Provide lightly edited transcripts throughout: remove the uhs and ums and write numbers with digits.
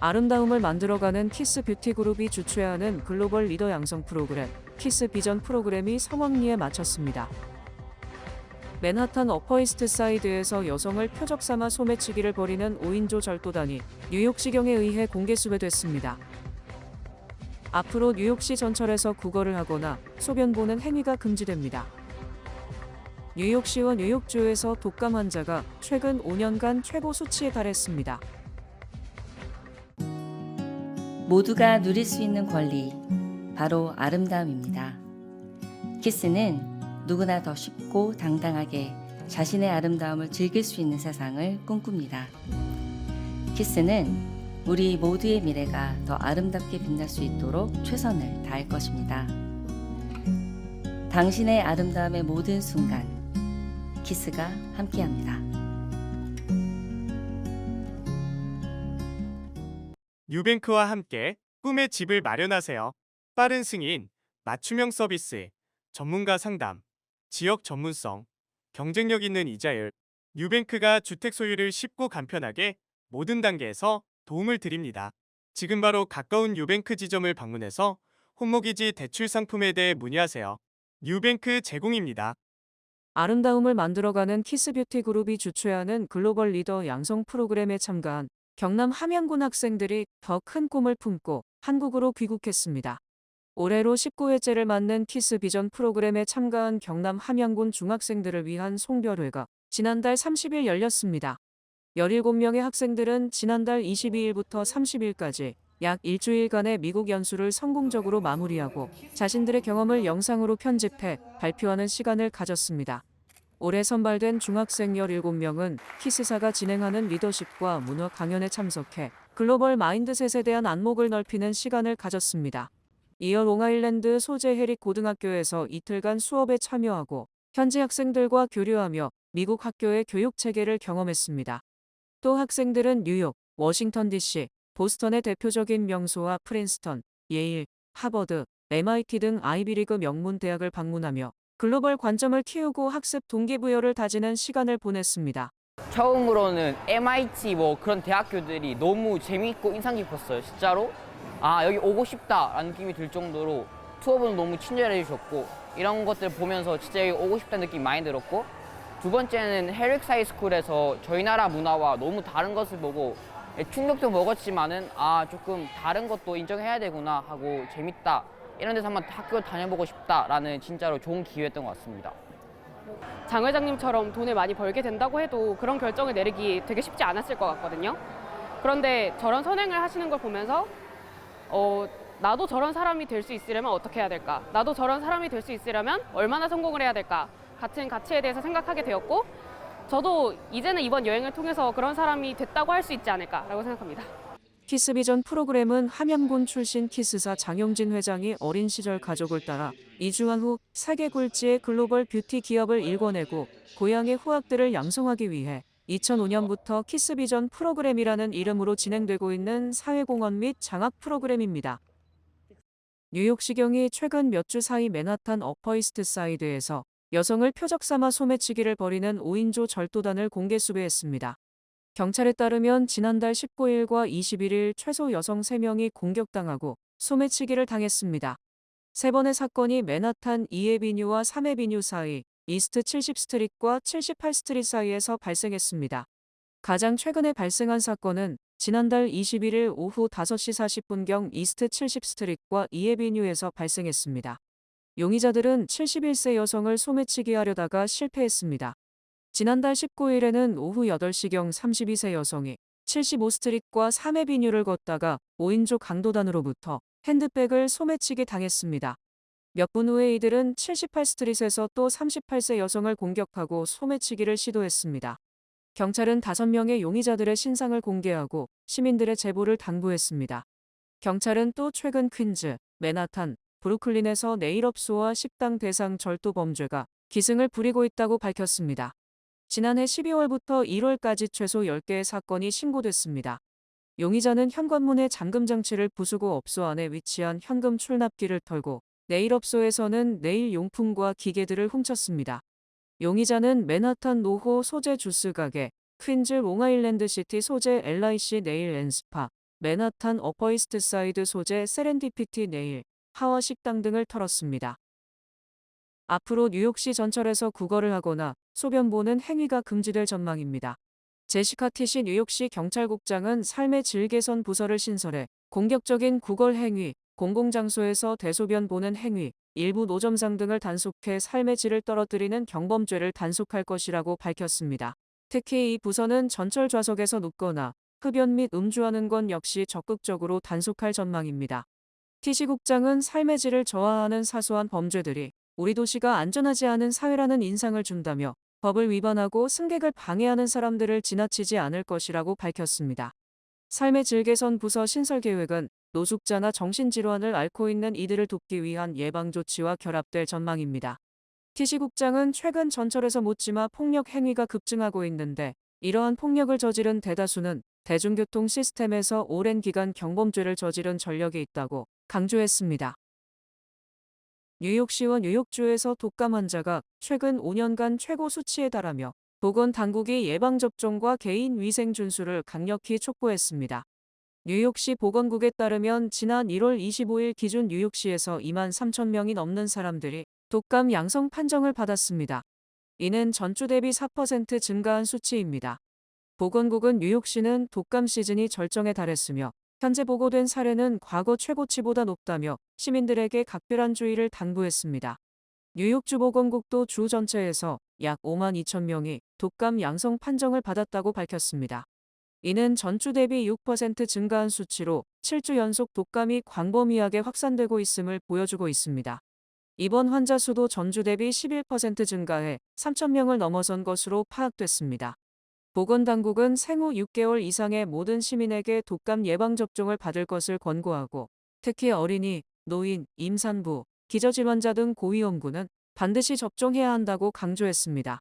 아름다움을 만들어가는 키스 뷰티 그룹이 주최하는 글로벌 리더 양성 프로그램 키스 비전 프로그램이 성황리에 마쳤습니다. 맨하탄 어퍼이스트 사이드에서 여성을 표적 삼아 소매치기를 벌이는 5인조 절도단이 뉴욕시경에 의해 공개 수배됐습니다. 앞으로 뉴욕시 전철에서 구걸을 하거나 소변 보는 행위가 금지됩니다. 뉴욕시와 뉴욕주에서 독감 환자가 최근 5년간 최고 수치에 달했습니다. 모두가 누릴 수 있는 권리, 바로 아름다움입니다. 키스는 누구나 더 쉽고 당당하게 자신의 아름다움을 즐길 수 있는 세상을 꿈꿉니다. 키스는 우리 모두의 미래가 더 아름답게 빛날 수 있도록 최선을 다할 것입니다. 당신의 아름다움의 모든 순간, 키스가 함께합니다. 뉴뱅크와 함께 꿈의 집을 마련하세요. 빠른 승인, 맞춤형 서비스, 전문가 상담, 지역 전문성, 경쟁력 있는 이자율. 뉴뱅크가 주택 소유를 쉽고 간편하게 모든 단계에서 도움을 드립니다. 지금 바로 가까운 뉴뱅크 지점을 방문해서 홈모기지 대출 상품에 대해 문의하세요. 뉴뱅크 제공입니다. 아름다움을 만들어가는 키스 뷰티 그룹이 주최하는 글로벌 리더 양성 프로그램에 참가한 경남 함양군 학생들이 더 큰 꿈을 품고 한국으로 귀국했습니다. 올해로 19회째를 맞는 키스 비전 프로그램에 참가한 경남 함양군 중학생들을 위한 송별회가 지난달 30일 열렸습니다. 17명의 학생들은 지난달 22일부터 30일까지 약 일주일간의 미국 연수를 성공적으로 마무리하고 자신들의 경험을 영상으로 편집해 발표하는 시간을 가졌습니다. 올해 선발된 중학생 17명은 키스사가 진행하는 리더십과 문화 강연에 참석해 글로벌 마인드셋에 대한 안목을 넓히는 시간을 가졌습니다. 이어 롱아일랜드 소재 해릭 고등학교에서 이틀간 수업에 참여하고 현지 학생들과 교류하며 미국 학교의 교육 체계를 경험했습니다. 또 학생들은 뉴욕, 워싱턴 DC, 보스턴의 대표적인 명소와 프린스턴, 예일, 하버드, MIT 등 아이비리그 명문 대학을 방문하며 글로벌 관점을 키우고 학습 동기부여를 다지는 시간을 보냈습니다. 처음으로는 MIT 그런 대학교들이 너무 재미있고 인상 깊었어요. 진짜로 여기 오고 싶다라는 느낌이 들 정도로 투어분도 너무 친절해 주셨고 이런 것들 보면서 진짜 여기 오고 싶다는 느낌이 많이 들었고, 두 번째는 헤릭 하이스쿨에서 저희 나라 문화와 너무 다른 것을 보고 충격도 먹었지만은 조금 다른 것도 인정해야 되구나 하고 재밌다, 이런 데서 한번 학교 다녀보고 싶다라는 진짜로 좋은 기회였던 것 같습니다. 장 회장님처럼 돈을 많이 벌게 된다고 해도 그런 결정을 내리기 되게 쉽지 않았을 것 같거든요. 그런데 저런 선행을 하시는 걸 보면서 나도 저런 사람이 될 수 있으려면 어떻게 해야 될까? 나도 저런 사람이 될 수 있으려면 얼마나 성공을 해야 될까? 같은 가치에 대해서 생각하게 되었고, 저도 이제는 이번 여행을 통해서 그런 사람이 됐다고 할 수 있지 않을까라고 생각합니다. 키스 비전 프로그램은 함양군 출신 키스사 장용진 회장이 어린 시절 가족을 따라 이주한 후 세계 굴지의 글로벌 뷰티 기업을 일궈내고 고향의 후학들을 양성하기 위해 2005년부터 키스 비전 프로그램이라는 이름으로 진행되고 있는 사회공헌 및 장학 프로그램입니다. 뉴욕시경이 최근 몇 주 사이 맨하탄 어퍼이스트 사이드에서 여성을 표적 삼아 소매치기를 벌이는 5인조 절도단을 공개 수배했습니다. 경찰에 따르면 지난달 19일과 21일 최소 여성 3명이 공격당하고 소매치기를 당했습니다. 3번의 사건이 맨하탄 2에비뉴와 3에비뉴 사이, 이스트 70스트릿과 78스트릿 사이에서 발생했습니다. 가장 최근에 발생한 사건은 지난달 21일 오후 5시 40분경 이스트 70스트릿과 2에비뉴에서 발생했습니다. 용의자들은 71세 여성을 소매치기 하려다가 실패했습니다. 지난달 19일에는 오후 8시경 32세 여성이 75스트릿과 3에비뉴를 걷다가 5인조 강도단으로부터 핸드백을 소매치기 당했습니다. 몇 분 후에 이들은 78스트릿에서 또 38세 여성을 공격하고 소매치기를 시도했습니다. 경찰은 5명의 용의자들의 신상을 공개하고 시민들의 제보를 당부했습니다. 경찰은 또 최근 퀸즈, 맨하탄, 브루클린에서 네일업소와 식당 대상 절도 범죄가 기승을 부리고 있다고 밝혔습니다. 지난해 12월부터 1월까지 최소 10개의 사건이 신고됐습니다. 용의자는 현관문의 잠금 장치를 부수고 업소 안에 위치한 현금 출납기를 털고 네일업소에서는 네일 용품과 기계들을 훔쳤습니다. 용의자는 맨하탄 노호 소재 주스 가게, 퀸즈 롱아일랜드 시티 소재 LIC 네일 앤 스파, 맨하탄 어퍼이스트 사이드 소재 세렌디피티 네일, 하와 식당 등을 털었습니다. 앞으로 뉴욕시 전철에서 구걸을 하거나 소변 보는 행위가 금지될 전망입니다. 제시카 티시 뉴욕시 경찰국장은 삶의 질 개선 부서를 신설해 공격적인 구걸 행위, 공공장소에서 대소변 보는 행위, 일부 노점상 등을 단속해 삶의 질을 떨어뜨리는 경범죄를 단속할 것이라고 밝혔습니다. 특히 이 부서는 전철 좌석에서 눕거나 흡연 및 음주하는 건 역시 적극적으로 단속할 전망입니다. 티시 국장은 삶의 질을 저하하는 사소한 범죄들이 우리 도시가 안전하지 않은 사회라는 인상을 준다며 법을 위반하고 승객을 방해하는 사람들을 지나치지 않을 것이라고 밝혔습니다. 삶의 질 개선 부서 신설 계획은 노숙자나 정신질환을 앓고 있는 이들을 돕기 위한 예방조치와 결합될 전망입니다. 티시 국장은 최근 전철에서 묻지마 폭력 행위가 급증하고 있는데 이러한 폭력을 저지른 대다수는 대중교통 시스템에서 오랜 기간 경범죄를 저지른 전력이 있다고 강조했습니다. 뉴욕시와 뉴욕주에서 독감 환자가 최근 5년간 최고 수치에 달하며 보건당국이 예방접종과 개인 위생 준수를 강력히 촉구했습니다. 뉴욕시 보건국에 따르면 지난 1월 25일 기준 뉴욕시에서 2만 3천 명이 넘는 사람들이 독감 양성 판정을 받았습니다. 이는 전주 대비 4% 증가한 수치입니다. 보건국은 뉴욕시는 독감 시즌이 절정에 달했으며 현재 보고된 사례는 과거 최고치보다 높다며 시민들에게 각별한 주의를 당부했습니다. 뉴욕주 보건국도 주 전체에서 약 5만 2천 명이 독감 양성 판정을 받았다고 밝혔습니다. 이는 전주 대비 6% 증가한 수치로 7주 연속 독감이 광범위하게 확산되고 있음을 보여주고 있습니다. 이번 환자 수도 전주 대비 11% 증가해 3천 명을 넘어선 것으로 파악됐습니다. 보건당국은 생후 6개월 이상의 모든 시민에게 독감 예방접종을 받을 것을 권고하고 특히 어린이, 노인, 임산부, 기저질환자 등 고위험군은 반드시 접종해야 한다고 강조했습니다.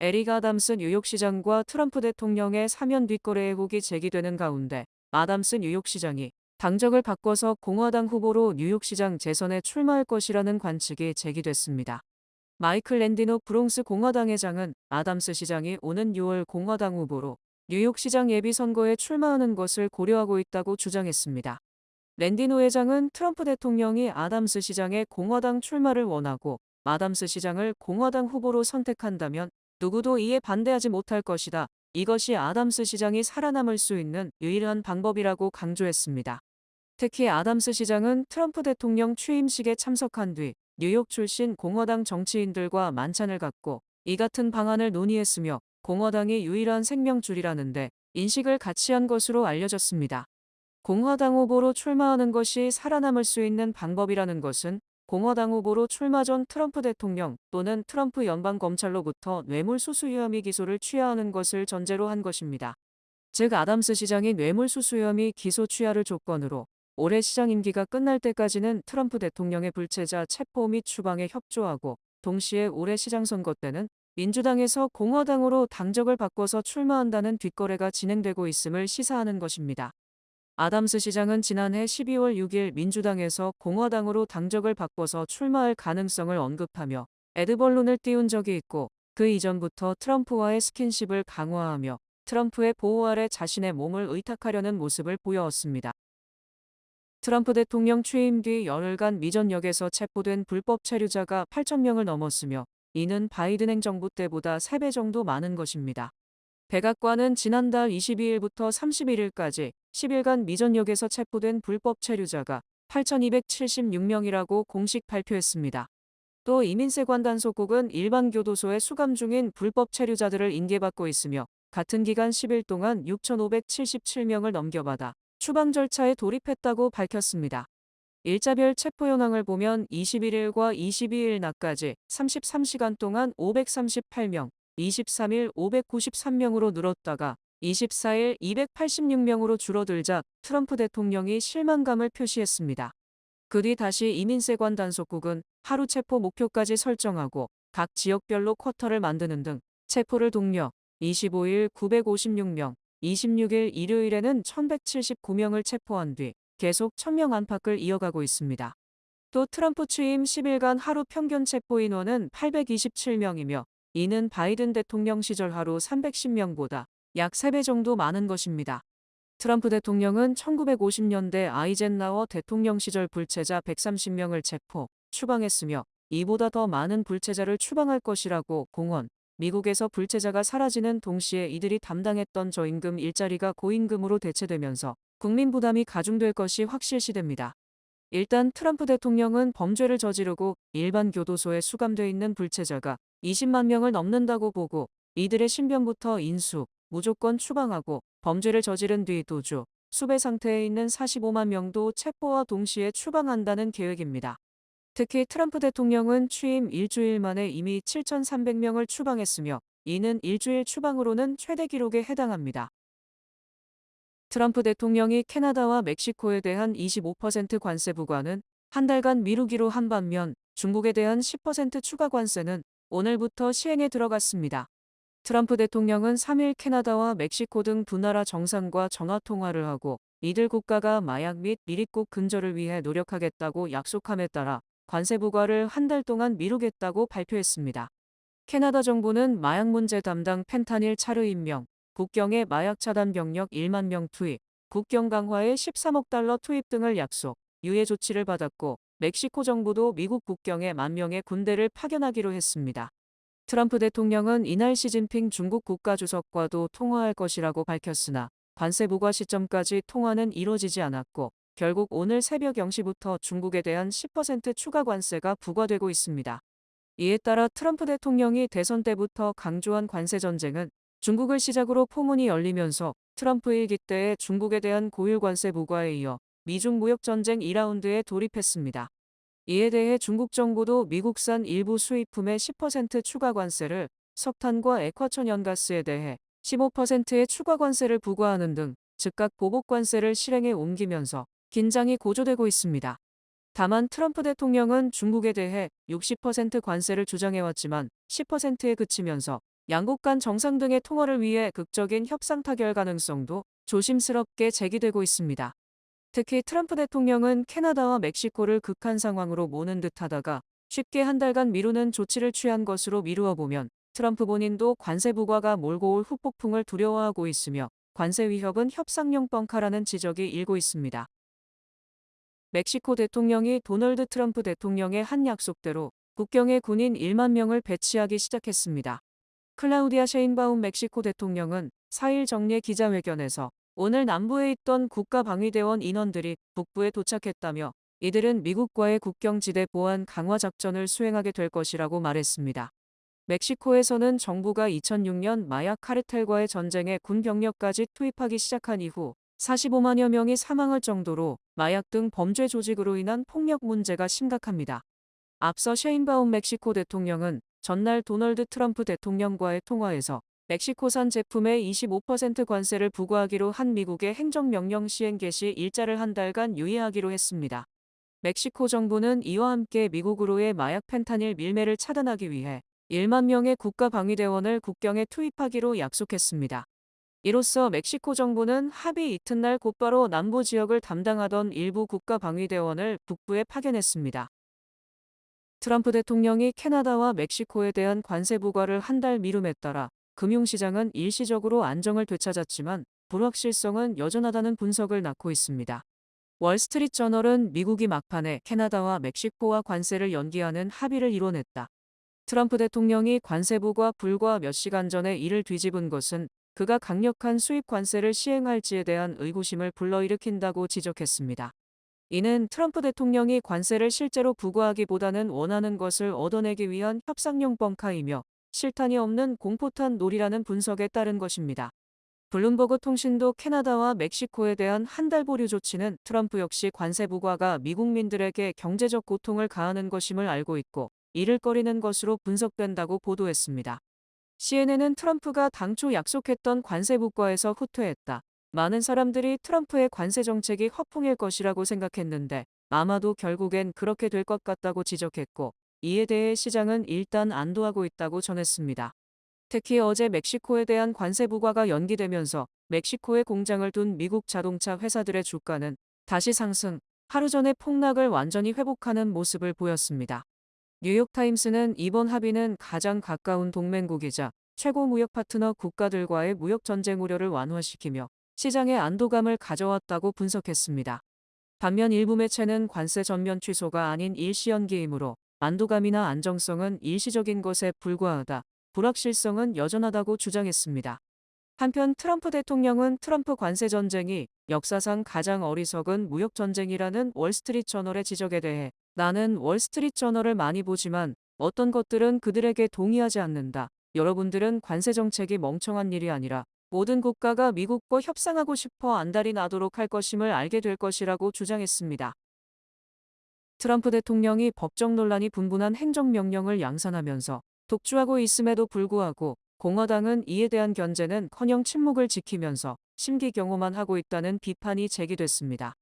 에릭 아담스 뉴욕시장과 트럼프 대통령의 사면 뒷거래 의혹이 제기되는 가운데 아담스 뉴욕시장이 당적을 바꿔서 공화당 후보로 뉴욕시장 재선에 출마할 것이라는 관측이 제기됐습니다. 마이클 랜디노 브롱스 공화당 회장은 아담스 시장이 오는 6월 공화당 후보로 뉴욕시장 예비선거에 출마하는 것을 고려하고 있다고 주장했습니다. 랜디노 회장은 트럼프 대통령이 아담스 시장의 공화당 출마를 원하고 아담스 시장을 공화당 후보로 선택한다면 누구도 이에 반대하지 못할 것이다. 이것이 아담스 시장이 살아남을 수 있는 유일한 방법이라고 강조했습니다. 특히 아담스 시장은 트럼프 대통령 취임식에 참석한 뒤 뉴욕 출신 공화당 정치인들과 만찬을 갖고 이 같은 방안을 논의했으며 공화당이 유일한 생명줄이라는데 인식을 같이 한 것으로 알려졌습니다. 공화당 후보로 출마하는 것이 살아남을 수 있는 방법이라는 것은 공화당 후보로 출마 전 트럼프 대통령 또는 트럼프 연방검찰로부터 뇌물수수 혐의 기소를 취하하는 것을 전제로 한 것입니다. 즉 아담스 시장이 뇌물수수 혐의 기소 취하를 조건으로 올해 시장 임기가 끝날 때까지는 트럼프 대통령의 불체자 체포 및 추방에 협조하고 동시에 올해 시장 선거 때는 민주당에서 공화당으로 당적을 바꿔서 출마한다는 뒷거래가 진행되고 있음을 시사하는 것입니다. 아담스 시장은 지난해 12월 6일 민주당에서 공화당으로 당적을 바꿔서 출마할 가능성을 언급하며 애드벌룬을 띄운 적이 있고 그 이전부터 트럼프와의 스킨십을 강화하며 트럼프의 보호 아래 자신의 몸을 의탁하려는 모습을 보여왔습니다. 트럼프 대통령 취임 뒤 열흘간 미 전역에서 체포된 불법 체류자가 8천 명을 넘었으며 이는 바이든 행정부 때보다 3배 정도 많은 것입니다. 백악관은 지난달 22일부터 31일까지 10일간 미 전역에서 체포된 불법 체류자가 8,276명이라고 공식 발표했습니다. 또 이민세관 단속국은 일반 교도소에 수감 중인 불법 체류자들을 인계받고 있으며 같은 기간 10일 동안 6,577명을 넘겨받아 추방 절차에 돌입했다고 밝혔습니다. 일자별 체포 현황을 보면 21일과 22일 낮까지 33시간 동안 538명, 23일 593명으로 늘었다가 24일 286명으로 줄어들자 트럼프 대통령이 실망감을 표시했습니다. 그 뒤 다시 이민세관 단속국은 하루 체포 목표까지 설정하고 각 지역별로 쿼터를 만드는 등 체포를 독려, 25일 956명, 26일 일요일에는 1179명을 체포한 뒤 계속 1000명 안팎을 이어가고 있습니다. 또 트럼프 취임 10일간 하루 평균 체포 인원은 827명이며 이는 바이든 대통령 시절 하루 310명보다 약 3배 정도 많은 것입니다. 트럼프 대통령은 1950년대 아이젠하워 대통령 시절 불체자 130명을 체포, 추방했으며 이보다 더 많은 불체자를 추방할 것이라고 공언, 미국에서 불체자가 사라지는 동시에 이들이 담당했던 저임금 일자리가 고임금으로 대체되면서 국민 부담이 가중될 것이 확실시됩니다. 일단 트럼프 대통령은 범죄를 저지르고 일반 교도소에 수감돼 있는 불체자가 20만 명을 넘는다고 보고 이들의 신변부터 인수, 무조건 추방하고 범죄를 저지른 뒤 도주, 수배 상태에 있는 45만 명도 체포와 동시에 추방한다는 계획입니다. 특히 트럼프 대통령은 취임 일주일 만에 이미 7,300명을 추방했으며 이는 일주일 추방으로는 최대 기록에 해당합니다. 트럼프 대통령이 캐나다와 멕시코에 대한 25% 관세 부과는 한 달간 미루기로 한 반면 중국에 대한 10% 추가 관세는 오늘부터 시행에 들어갔습니다. 트럼프 대통령은 3일 캐나다와 멕시코 등 두 나라 정상과 전화 통화를 하고 이들 국가가 마약 및 미립국 근절을 위해 노력하겠다고 약속함에 따라 관세 부과를 한 달 동안 미루겠다고 발표했습니다. 캐나다 정부는 마약 문제 담당 펜타닐 차르 임명, 국경에 마약 차단 병력 1만 명 투입, 국경 강화에 13억 달러 투입 등을 약속, 유예 조치를 받았고 멕시코 정부도 미국 국경에 1만 명의 군대를 파견하기로 했습니다. 트럼프 대통령은 이날 시진핑 중국 국가주석과도 통화할 것이라고 밝혔으나 관세 부과 시점까지 통화는 이뤄지지 않았고 결국 오늘 새벽 0시부터 중국에 대한 10% 추가 관세가 부과되고 있습니다. 이에 따라 트럼프 대통령이 대선 때부터 강조한 관세 전쟁은 중국을 시작으로 포문이 열리면서 트럼프 1기 때의 중국에 대한 고율 관세 부과에 이어 미중 무역 전쟁 2라운드에 돌입했습니다. 이에 대해 중국 정부도 미국산 일부 수입품의 10% 추가 관세를, 석탄과 액화천연가스에 대해 15%의 추가 관세를 부과하는 등 즉각 보복 관세를 실행에 옮기면서 긴장이 고조되고 있습니다. 다만 트럼프 대통령은 중국에 대해 60% 관세를 주장해왔지만 10%에 그치면서 양국 간 정상 등의 통화를 위해 극적인 협상 타결 가능성도 조심스럽게 제기되고 있습니다. 특히 트럼프 대통령은 캐나다와 멕시코를 극한 상황으로 모는 듯하다가 쉽게 한 달간 미루는 조치를 취한 것으로 미루어 보면 트럼프 본인도 관세 부과가 몰고 올 후폭풍을 두려워하고 있으며 관세 위협은 협상용 뻥카라는 지적이 일고 있습니다. 멕시코 대통령이 도널드 트럼프 대통령의 한 약속대로 국경에 군인 1만 명을 배치하기 시작했습니다. 클라우디아 셰인바움 멕시코 대통령은 4일 정례 기자회견에서 오늘 남부에 있던 국가방위대원 인원들이 북부에 도착했다며 이들은 미국과의 국경지대 보안 강화 작전을 수행하게 될 것이라고 말했습니다. 멕시코에서는 정부가 2006년 마약 카르텔과의 전쟁에 군 병력까지 투입하기 시작한 이후 45만여 명이 사망할 정도로 마약 등 범죄 조직으로 인한 폭력 문제가 심각합니다. 앞서 셰인바움 멕시코 대통령은 전날 도널드 트럼프 대통령과의 통화에서 멕시코산 제품에 25% 관세를 부과하기로 한 미국의 행정명령 시행 개시 일자를 한 달간 유예하기로 했습니다. 멕시코 정부는 이와 함께 미국으로의 마약 펜타닐 밀매를 차단하기 위해 1만 명의 국가방위대원을 국경에 투입하기로 약속했습니다. 이로써 멕시코 정부는 합의 이튿날 곧바로 남부 지역을 담당하던 일부 국가방위대원을 북부에 파견했습니다. 트럼프 대통령이 캐나다와 멕시코에 대한 관세 부과를 한 달 미룸에 따라 금융시장은 일시적으로 안정을 되찾았지만 불확실성은 여전하다는 분석을 낳고 있습니다. 월스트리트저널은 미국이 막판에 캐나다와 멕시코와 관세를 연기하는 합의를 이뤄냈다. 트럼프 대통령이 관세 부과 불과 몇 시간 전에 이를 뒤집은 것은 그가 강력한 수입 관세를 시행할지에 대한 의구심을 불러일으킨다고 지적했습니다. 이는 트럼프 대통령이 관세를 실제로 부과하기보다는 원하는 것을 얻어내기 위한 협상용 뻥카이며 실탄이 없는 공포탄 놀이라는 분석에 따른 것입니다. 블룸버그 통신도 캐나다와 멕시코에 대한 한 달 보류 조치는 트럼프 역시 관세 부과가 미국민들에게 경제적 고통을 가하는 것임을 알고 있고 이를 꺼리는 것으로 분석된다고 보도했습니다. CNN은 트럼프가 당초 약속했던 관세 부과에서 후퇴했다. 많은 사람들이 트럼프의 관세 정책이 허풍일 것이라고 생각했는데 아마도 결국엔 그렇게 될 것 같다고 지적했고 이에 대해 시장은 일단 안도하고 있다고 전했습니다. 특히 어제 멕시코에 대한 관세 부과가 연기되면서 멕시코에 공장을 둔 미국 자동차 회사들의 주가는 다시 상승, 하루 전에 폭락을 완전히 회복하는 모습을 보였습니다. 뉴욕타임스는 이번 합의는 가장 가까운 동맹국이자 최고 무역 파트너 국가들과의 무역 전쟁 우려를 완화시키며 시장에 안도감을 가져왔다고 분석했습니다. 반면 일부 매체는 관세 전면 취소가 아닌 일시연기이므로 안도감이나 안정성은 일시적인 것에 불과하다, 불확실성은 여전하다고 주장했습니다. 한편 트럼프 대통령은 트럼프 관세 전쟁이 역사상 가장 어리석은 무역 전쟁이라는 월스트리트저널의 지적에 대해 나는 월스트리트저널을 많이 보지만 어떤 것들은 그들에게 동의하지 않는다. 여러분들은 관세 정책이 멍청한 일이 아니라 모든 국가가 미국과 협상하고 싶어 안달이 나도록 할 것임을 알게 될 것이라고 주장했습니다. 트럼프 대통령이 법적 논란이 분분한 행정명령을 양산하면서 독주하고 있음에도 불구하고 공화당은 이에 대한 견제는커녕 침묵을 지키면서 심기경호만 하고 있다는 비판이 제기됐습니다.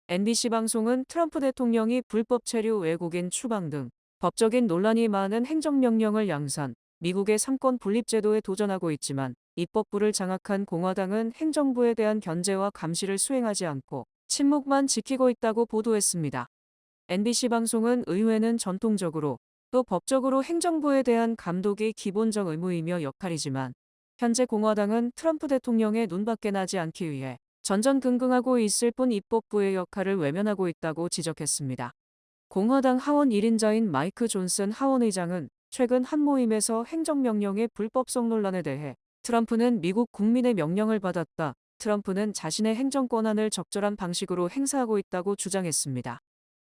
NBC 방송은 트럼프 대통령이 불법 체류, 외국인 추방 등 법적인 논란이 많은 행정명령을 양산, 미국의 삼권 분립 제도에 도전하고 있지만 입법부를 장악한 공화당은 행정부에 대한 견제와 감시를 수행하지 않고 침묵만 지키고 있다고 보도했습니다. NBC 방송은 의회는 전통적으로 또 법적으로 행정부에 대한 감독이 기본적 의무이며 역할이지만 현재 공화당은 트럼프 대통령의 눈밖에 나지 않기 위해 전전긍긍하고 있을 뿐 입법부의 역할을 외면하고 있다고 지적했습니다. 공화당 하원 1인자인 마이크 존슨 하원의장은 최근 한 모임에서 행정명령의 불법성 논란에 대해 트럼프는 미국 국민의 명령을 받았다. 트럼프는 자신의 행정 권한을 적절한 방식으로 행사하고 있다고 주장했습니다.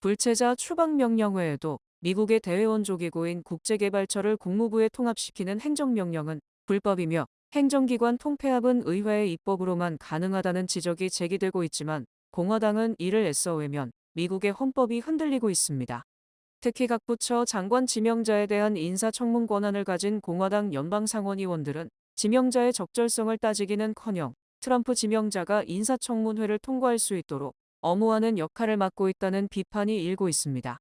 불체자 추방 명령 외에도 미국의 대외원조 기구인 국제개발처를 국무부에 통합시키는 행정명령은 불법이며 행정기관 통폐합은 의회의 입법으로만 가능하다는 지적이 제기되고 있지만 공화당은 이를 애써 외면 미국의 헌법이 흔들리고 있습니다. 특히 각 부처 장관 지명자에 대한 인사청문 권한을 가진 공화당 연방상원의원들은 지명자의 적절성을 따지기는커녕 트럼프 지명자가 인사청문회를 통과할 수 있도록 엄호하는 역할을 맡고 있다는 비판이 일고 있습니다.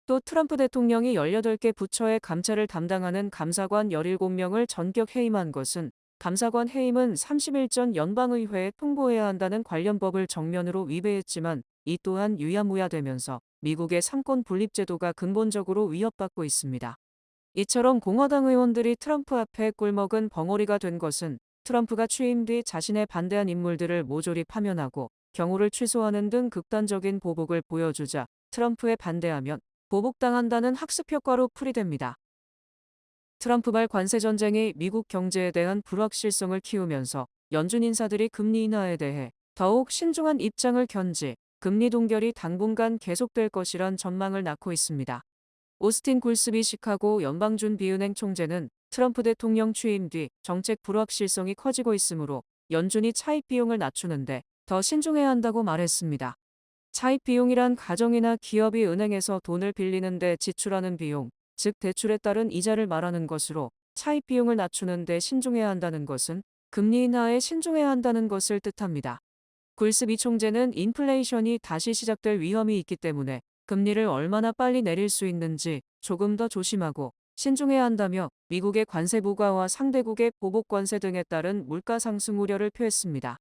또 트럼프 대통령이 18개 부처의 감찰을 담당하는 감사관 17명을 전격 해임한 것은 감사관 해임은 30일 전 연방의회에 통보해야 한다는 관련 법을 정면으로 위배했지만 이 또한 유야무야되면서 미국의 삼권 분립 제도가 근본적으로 위협받고 있습니다. 이처럼 공화당 의원들이 트럼프 앞에 꿀먹은 벙어리가 된 것은 트럼프가 취임 뒤 자신에 반대한 인물들을 모조리 파면하고 경호를 취소하는 등 극단적인 보복을 보여주자 트럼프에 반대하면 보복당한다는 학습 효과로 풀이됩니다. 트럼프발 관세 전쟁이 미국 경제에 대한 불확실성을 키우면서 연준 인사들이 금리 인하에 대해 더욱 신중한 입장을 견지 금리 동결이 당분간 계속될 것이란 전망을 낳고 있습니다. 오스틴 굴스비 시카고 연방준비은행 총재는 트럼프 대통령 취임 뒤 정책 불확실성이 커지고 있으므로 연준이 차입 비용을 낮추는데 더 신중해야 한다고 말했습니다. 차입 비용이란 가정이나 기업이 은행에서 돈을 빌리는 데 지출하는 비용, 즉 대출에 따른 이자를 말하는 것으로 차입 비용을 낮추는 데 신중해야 한다는 것은 금리 인하에 신중해야 한다는 것을 뜻합니다. 굴스비 총재는 인플레이션이 다시 시작될 위험이 있기 때문에 금리를 얼마나 빨리 내릴 수 있는지 조금 더 조심하고 신중해야 한다며 미국의 관세 부과와 상대국의 보복 관세 등에 따른 물가 상승 우려를 표했습니다.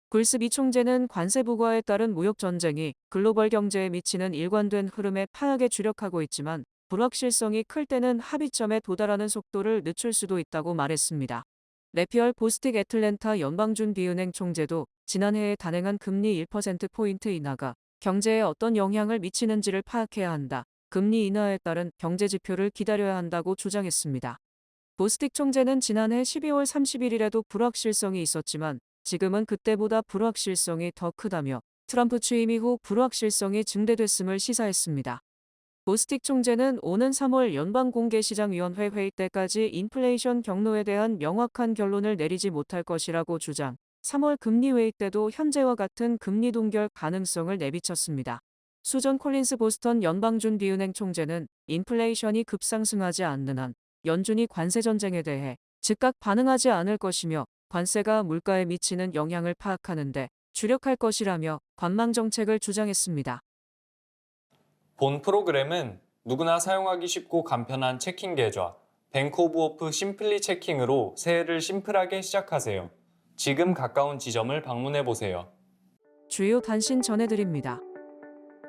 굴스비 총재는 관세 부과에 따른 무역 전쟁이 글로벌 경제에 미치는 일관된 흐름에 파악에 주력하고 있지만 불확실성이 클 때는 합의점에 도달하는 속도를 늦출 수도 있다고 말했습니다. 레피얼 보스틱 애틀랜타 연방준비은행 총재도 지난해에 단행한 금리 1%포인트 인하가 경제에 어떤 영향을 미치는지를 파악해야 한다. 금리 인하에 따른 경제 지표를 기다려야 한다고 주장했습니다. 보스틱 총재는 지난해 12월 31일에도 불확실성이 있었지만 지금은 그때보다 불확실성이 더 크다며 트럼프 취임 이후 불확실성이 증대됐음을 시사했습니다. 보스틱 총재는 오는 3월 연방공개시장위원회 회의 때까지 인플레이션 경로에 대한 명확한 결론을 내리지 못할 것이라고 주장, 3월 금리 회의 때도 현재와 같은 금리 동결 가능성을 내비쳤습니다. 수전 콜린스 보스턴 연방준비은행 총재는 인플레이션이 급상승하지 않는 한 연준이 관세 전쟁에 대해 즉각 반응하지 않을 것이며 관세가 물가에 미치는 영향을 파악하는 데 주력할 것이라며 관망 정책을 주장했습니다. 본 프로그램은 누구나 사용하기 쉽고 간편한 체킹 계좌 뱅크 오브 오프 심플리 체킹으로 새해를 심플하게 시작하세요. 지금 가까운 지점을 방문해 보세요. 주요 단신 전해드립니다.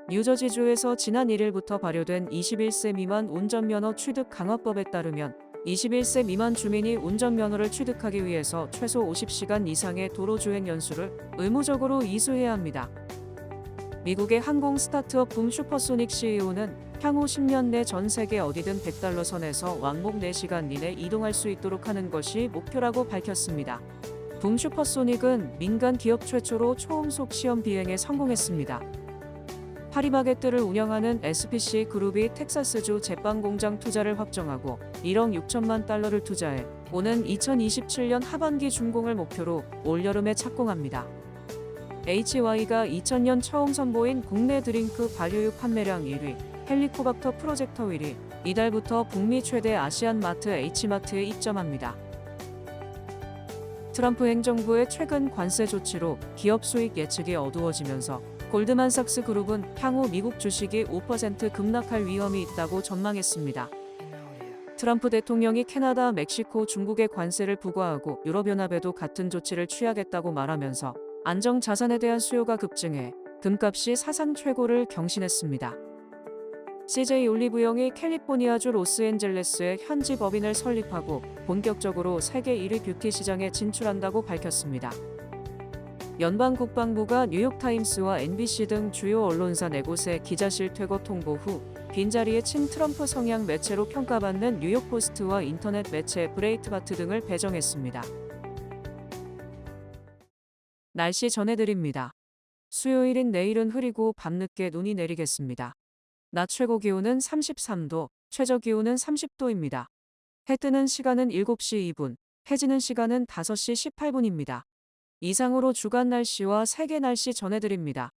뉴저지주에서 지난 1일부터 발효된 21세 미만 운전면허 취득 강화법에 따르면 21세 미만 주민이 운전면허를 취득하기 위해서 최소 50시간 이상의 도로 주행 연수를 의무적으로 이수해야 합니다. 미국의 항공 스타트업 붐 슈퍼소닉 CEO는 향후 10년 내 전 세계 어디든 $100 선에서 왕복 4시간 이내 이동할 수 있도록 하는 것이 목표라고 밝혔습니다. 붐 슈퍼소닉은 민간 기업 최초로 초음속 시험 비행에 성공했습니다. 파리바게뜨를 운영하는 SPC 그룹이 텍사스주 제빵 공장 투자를 확정하고 1억 6천만 달러를 투자해 오는 2027년 하반기 준공을 목표로 올여름에 착공합니다. HY가 2000년 처음 선보인 국내 드링크 발효육 판매량 1위, 헬리코박터 프로젝터 1위, 이달부터 북미 최대 아시안 마트 H마트에 입점합니다. 트럼프 행정부의 최근 관세 조치로 기업 수익 예측이 어두워지면서 골드만삭스 그룹은 향후 미국 주식이 5% 급락할 위험이 있다고 전망했습니다. 트럼프 대통령이 캐나다, 멕시코, 중국의 관세를 부과하고 유럽연합에도 같은 조치를 취하겠다고 말하면서 안정 자산에 대한 수요가 급증해 금값이 사상 최고를 경신했습니다. CJ 올리브영이 캘리포니아주 로스앤젤레스에 현지 법인을 설립하고 본격적으로 세계 1위 뷰티 시장에 진출한다고 밝혔습니다. 연방 국방부가 뉴욕타임스와 NBC 등 주요 언론사 4곳의 기자실 퇴거 통보 후 빈자리에 친 트럼프 성향 매체로 평가받는 뉴욕포스트와 인터넷 매체 브레이트바트 등을 배정했습니다. 날씨 전해드립니다. 수요일인 내일은 흐리고 밤늦게 눈이 내리겠습니다. 낮 최고 기온은 33도, 최저 기온은 30도입니다. 해 뜨는 시간은 7시 2분, 해 지는 시간은 5시 18분입니다. 이상으로 주간 날씨와 세계 날씨 전해드립니다.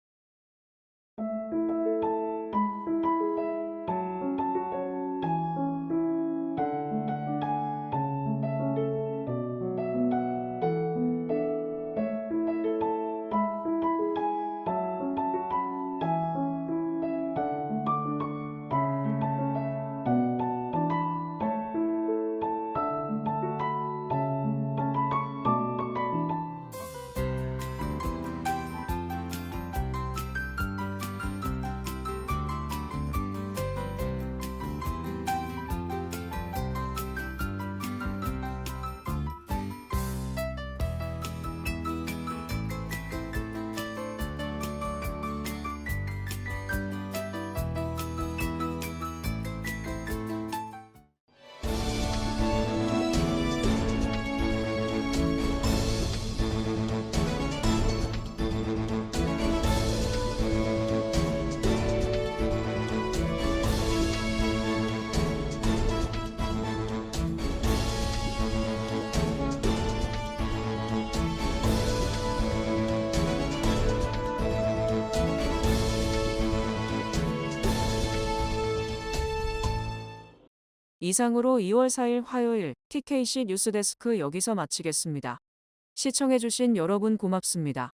이상으로 2월 4일 화요일 TKC 뉴스데스크 여기서 마치겠습니다. 시청해주신 여러분 고맙습니다.